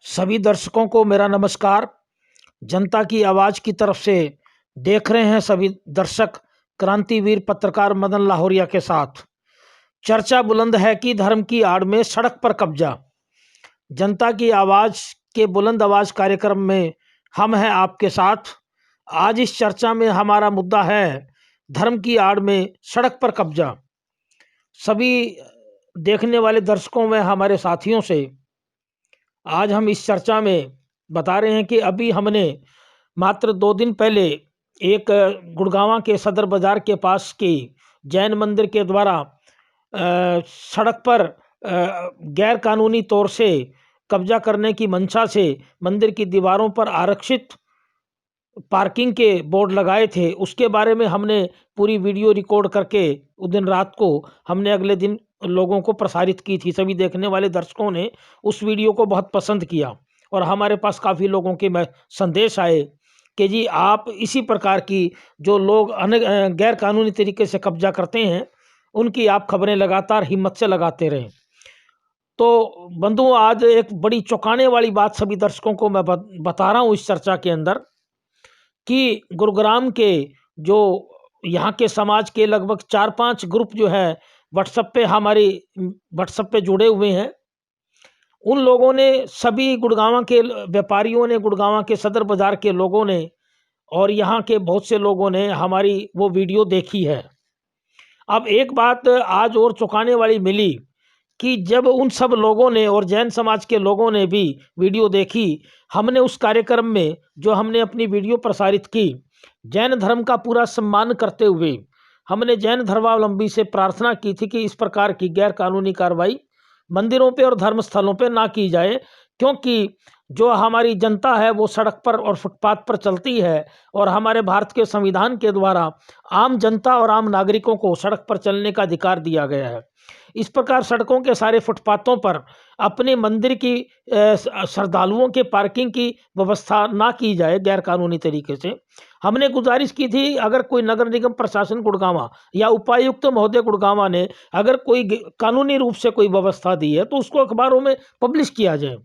सभी दर्शकों को मेरा नमस्कार। जनता की आवाज़ की तरफ से देख रहे हैं सभी दर्शक क्रांतिवीर पत्रकार मदन लाहौरिया के साथ। चर्चा बुलंद है कि धर्म की आड़ में सड़क पर कब्जा। जनता की आवाज़ के बुलंद आवाज़ कार्यक्रम में हम हैं आपके साथ। आज इस चर्चा में हमारा मुद्दा है धर्म की आड़ में सड़क पर कब्जा। सभी देखने वाले दर्शकों में हमारे साथियों से आज हम इस चर्चा में बता रहे हैं कि अभी हमने मात्र 2 दिन पहले एक गुड़गांव के सदर बाजार के पास की जैन मंदिर के द्वारा सड़क पर गैर कानूनी तौर से कब्जा करने की मंशा से मंदिर की दीवारों पर आरक्षित पार्किंग के बोर्ड लगाए थे, उसके बारे में हमने पूरी वीडियो रिकॉर्ड करके उस दिन रात को हमने अगले दिन लोगों को प्रसारित की थी। सभी देखने वाले दर्शकों ने उस वीडियो को बहुत पसंद किया और हमारे पास काफ़ी लोगों के संदेश आए कि जी आप इसी प्रकार की जो लोग गैर कानूनी तरीके से कब्जा करते हैं उनकी आप खबरें लगातार हिम्मत से लगाते रहें। तो बंधुओं, आज एक बड़ी चौंकाने वाली बात सभी दर्शकों को मैं बता रहा हूँ इस चर्चा के अंदर कि गुरुग्राम के जो यहाँ के समाज के लगभग 4-5 ग्रुप जो है व्हाट्सएप पे जुड़े हुए हैं। उन लोगों ने, सभी गुड़गांव के व्यापारियों ने, गुड़गांव के सदर बाजार के लोगों ने और यहाँ के बहुत से लोगों ने हमारी वो वीडियो देखी है। अब एक बात आज और चौंकाने वाली मिली कि जब उन सब लोगों ने और जैन समाज के लोगों ने भी वीडियो देखी, हमने उस कार्यक्रम में जो हमने अपनी वीडियो प्रसारित की, जैन धर्म का पूरा सम्मान करते हुए हमने जैन धर्मावलंबी से प्रार्थना की थी कि इस प्रकार की गैर कानूनी कार्रवाई मंदिरों पे और धर्म स्थलों पे ना की जाए, क्योंकि जो हमारी जनता है वो सड़क पर और फुटपाथ पर चलती है और हमारे भारत के संविधान के द्वारा आम जनता और आम नागरिकों को सड़क पर चलने का अधिकार दिया गया है। इस प्रकार सड़कों के सारे फुटपाथों पर अपने मंदिर की श्रद्धालुओं के पार्किंग की व्यवस्था ना की जाए गैर कानूनी तरीके से। हमने गुजारिश की थी, अगर कोई नगर निगम प्रशासन गुड़गांव या उपायुक्त महोदय गुड़गांव ने अगर कोई कानूनी रूप से कोई व्यवस्था दी है तो उसको अखबारों में पब्लिश किया जाए।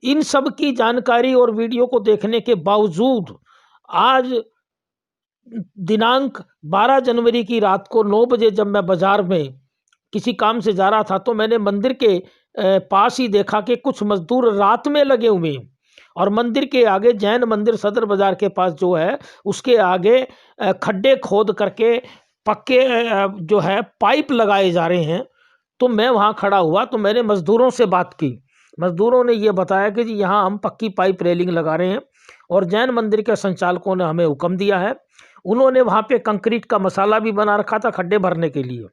इन सब की जानकारी और वीडियो को देखने के बावजूद आज दिनांक 12 जनवरी की रात को 9 बजे जब मैं बाजार में किसी काम से जा रहा था तो मैंने मंदिर के पास ही देखा कि कुछ मजदूर रात में लगे हुए हैं और मंदिर के आगे, जैन मंदिर सदर बाजार के पास जो है उसके आगे खड्डे खोद करके पक्के जो है पाइप लगाए जा रहे हैं। तो मैं वहाँ खड़ा हुआ तो मैंने मजदूरों से बात की। मजदूरों ने ये बताया कि जी यहाँ हम पक्की पाइप रेलिंग लगा रहे हैं और जैन मंदिर के संचालकों ने हमें हुक्म दिया है। उन्होंने वहाँ पे कंक्रीट का मसाला भी बना रखा था खड्डे भरने के लिए।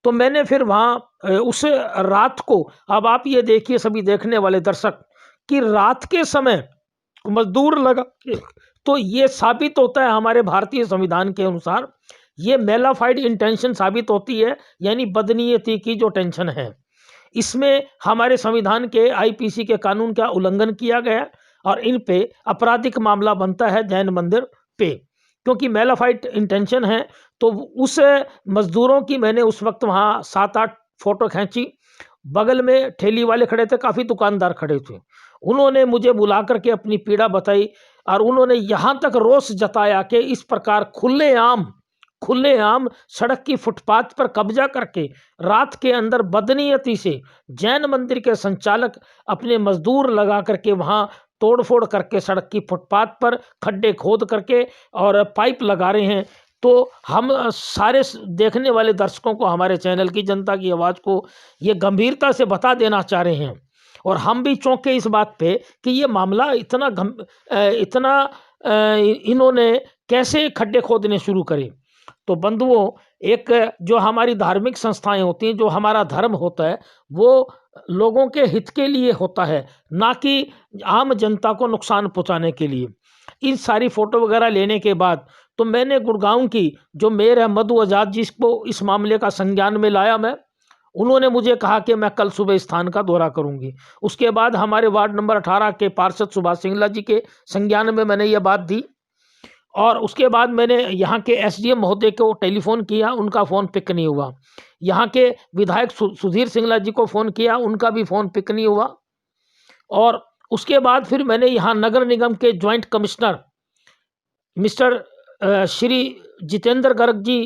तो मैंने फिर वहाँ उस रात को, अब आप ये देखिए सभी देखने वाले दर्शक कि रात के समय मजदूर लगा, तो ये साबित होता है हमारे भारतीय संविधान के अनुसार ये मेलाफाइड इंटेंशन साबित होती है, यानी बदनीयती की जो टेंशन है, इसमें हमारे संविधान के आईपीसी के कानून का उल्लंघन किया गया और इन पे आपराधिक मामला बनता है जैन मंदिर पे, क्योंकि मेलाफाइड इंटेंशन है। तो उस मजदूरों की मैंने उस वक्त वहाँ 7-8 फोटो खींची। बगल में ठेली वाले खड़े थे, काफ़ी दुकानदार खड़े थे। उन्होंने मुझे बुला करके अपनी पीड़ा बताई और उन्होंने यहाँ तक रोष जताया कि इस प्रकार खुलेआम सड़क की फुटपाथ पर कब्जा करके रात के अंदर बदनीयती से जैन मंदिर के संचालक अपने मजदूर लगा करके वहाँ तोड़फोड़ करके सड़क की फुटपाथ पर खड्डे खोद करके और पाइप लगा रहे हैं। तो हम सारे देखने वाले दर्शकों को, हमारे चैनल की जनता की आवाज़ को ये गंभीरता से बता देना चाह रहे हैं और हम भी चौंके इस बात पे कि ये मामला इतना इन्होंने कैसे खड्डे खोदने शुरू करे। तो बंधुओं, एक जो हमारी धार्मिक संस्थाएं होती हैं, जो हमारा धर्म होता है, वो लोगों के हित के लिए होता है, ना कि आम जनता को नुकसान पहुंचाने के लिए। इन सारी फोटो वगैरह लेने के बाद तो मैंने गुड़गांव की जो मेयर है मधु आजाद जी को इस मामले का संज्ञान में लाया। उन्होंने मुझे कहा कि मैं कल सुबह स्थान का दौरा करूंगी। उसके बाद हमारे वार्ड नंबर 18 के पार्षद सुभाष सिंगला जी के संज्ञान में मैंने ये बात दी और उसके बाद मैंने यहाँ के एसडीएम महोदय को टेलीफोन किया, उनका फ़ोन पिक नहीं हुआ। यहाँ के विधायक सुधीर सिंगला जी को फ़ोन किया, उनका भी फ़ोन पिक नहीं हुआ। और उसके बाद फिर मैंने यहाँ नगर निगम के joint commissioner mister Shri Jitendra Garg ji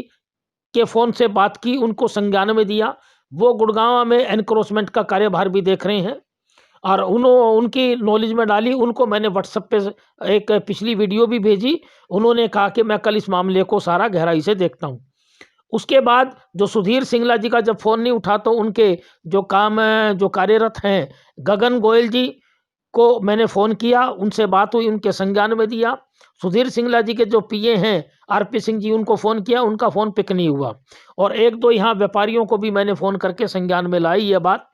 के फ़ोन से बात की, उनको संज्ञान में दिया। वो गुड़गांव में एनक्रोचमेंट का कार्यभार भी देख रहे हैं और उनकी नॉलेज में डाली। उनको मैंने व्हाट्सएप पे एक पिछली वीडियो भी भेजी। उन्होंने कहा कि मैं कल इस मामले को सारा गहराई से देखता हूँ। उसके बाद जो सुधीर सिंगला जी का जब फ़ोन नहीं उठा तो उनके जो कार्यरत हैं गगन गोयल जी को मैंने फ़ोन किया, उनसे बात हुई, उनके संज्ञान में दिया। सुधीर सिंगला जी के जो पीए हैं आरपी सिंह जी, उनको फ़ोन किया, उनका फ़ोन पिक नहीं हुआ। और एक दो यहाँ व्यापारियों को भी मैंने फ़ोन करके संज्ञान में लाई ये बात।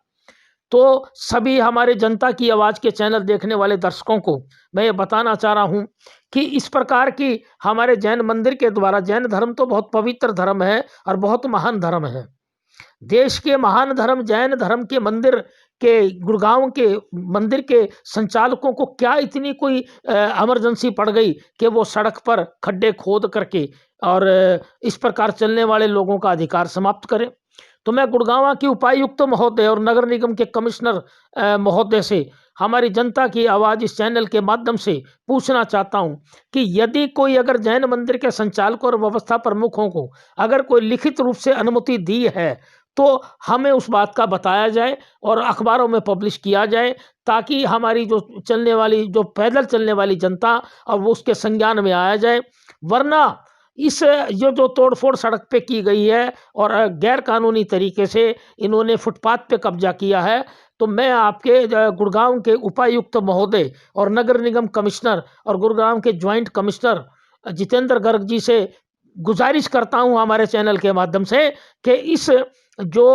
तो सभी हमारे जनता की आवाज़ के चैनल देखने वाले दर्शकों को मैं ये बताना चाह रहा हूँ कि इस प्रकार की हमारे जैन मंदिर के द्वारा, जैन धर्म तो बहुत पवित्र धर्म है और बहुत महान धर्म है। देश के महान धर्म जैन धर्म के मंदिर के, गुड़गांव के मंदिर के संचालकों को क्या इतनी कोई इमरजेंसी पड़ गई कि वो सड़क पर खड्डे खोद करके और इस प्रकार चलने वाले लोगों का अधिकार समाप्त करें। तो मैं गुड़गांव के उपायुक्त महोदय और नगर निगम के कमिश्नर महोदय से हमारी जनता की आवाज़ इस चैनल के माध्यम से पूछना चाहता हूं कि यदि कोई अगर जैन मंदिर के संचालकों और व्यवस्था प्रमुखों को अगर कोई लिखित रूप से अनुमति दी है तो हमें उस बात का बताया जाए और अखबारों में पब्लिश किया जाए, ताकि हमारी जो पैदल चलने वाली जनता और वो उसके संज्ञान में आया जाए। वरना इस जो तोड़फोड़ सड़क पे की गई है और गैर कानूनी तरीके से इन्होंने फुटपाथ पे कब्जा किया है, तो मैं आपके गुड़गांव के उपायुक्त महोदय और नगर निगम कमिश्नर और गुड़गांव के ज्वाइंट कमिश्नर जितेंद्र गर्ग जी से गुजारिश करता हूं हमारे चैनल के माध्यम से कि इस जो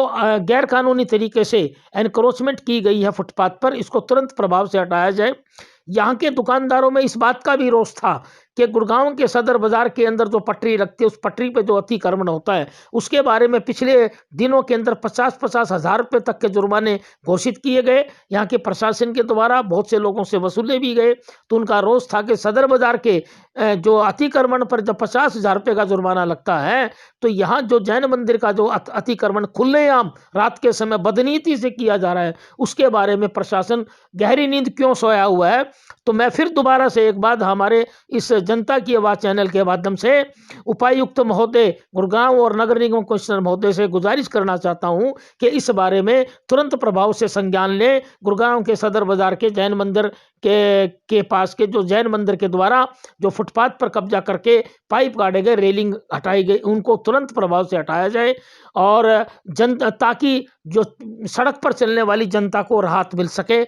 गैर कानूनी तरीके से एनक्रोचमेंट की गई है फुटपाथ पर, इसको तुरंत प्रभाव से हटाया जाए। यहाँ के दुकानदारों में इस बात का भी रोष था कि गुड़गांव के सदर बाजार के अंदर जो पटरी लगती है, उस पटरी पे जो अतिक्रमण होता है, उसके बारे में पिछले दिनों के अंदर 50-50 हज़ार रुपये तक के जुर्माने घोषित किए गए। यहाँ के प्रशासन के द्वारा बहुत से लोगों से वसूले भी गए। तो उनका रोष था कि सदर बाजार के जो अतिक्रमण पर जब 50,000 रुपये का जुर्माना लगता है, तो यहाँ जो जैन मंदिर का जो अतिक्रमण खुलेआम रात के समय बदनीति से किया जा रहा है, उसके बारे में प्रशासन गहरी नींद क्यों सोया हुआ है। तो मैं फिर दोबारा से एक बार हमारे इस जनता की आवाज़ चैनल के माध्यम से उपायुक्त महोदय गुड़गांव और नगर निगम कमिश्नर महोदय से गुजारिश करना चाहता हूं कि इस बारे में तुरंत प्रभाव से संज्ञान लें। गुड़गांव के सदर बाजार के जैन मंदिर के पास के जो जैन मंदिर के द्वारा जो फुटपाथ पर कब्जा करके पाइप गाड़े गए, रेलिंग हटाई गई, उनको तुरंत प्रभाव से हटाया जाए और ताकि जो सड़क पर चलने वाली जनता को राहत मिल सके।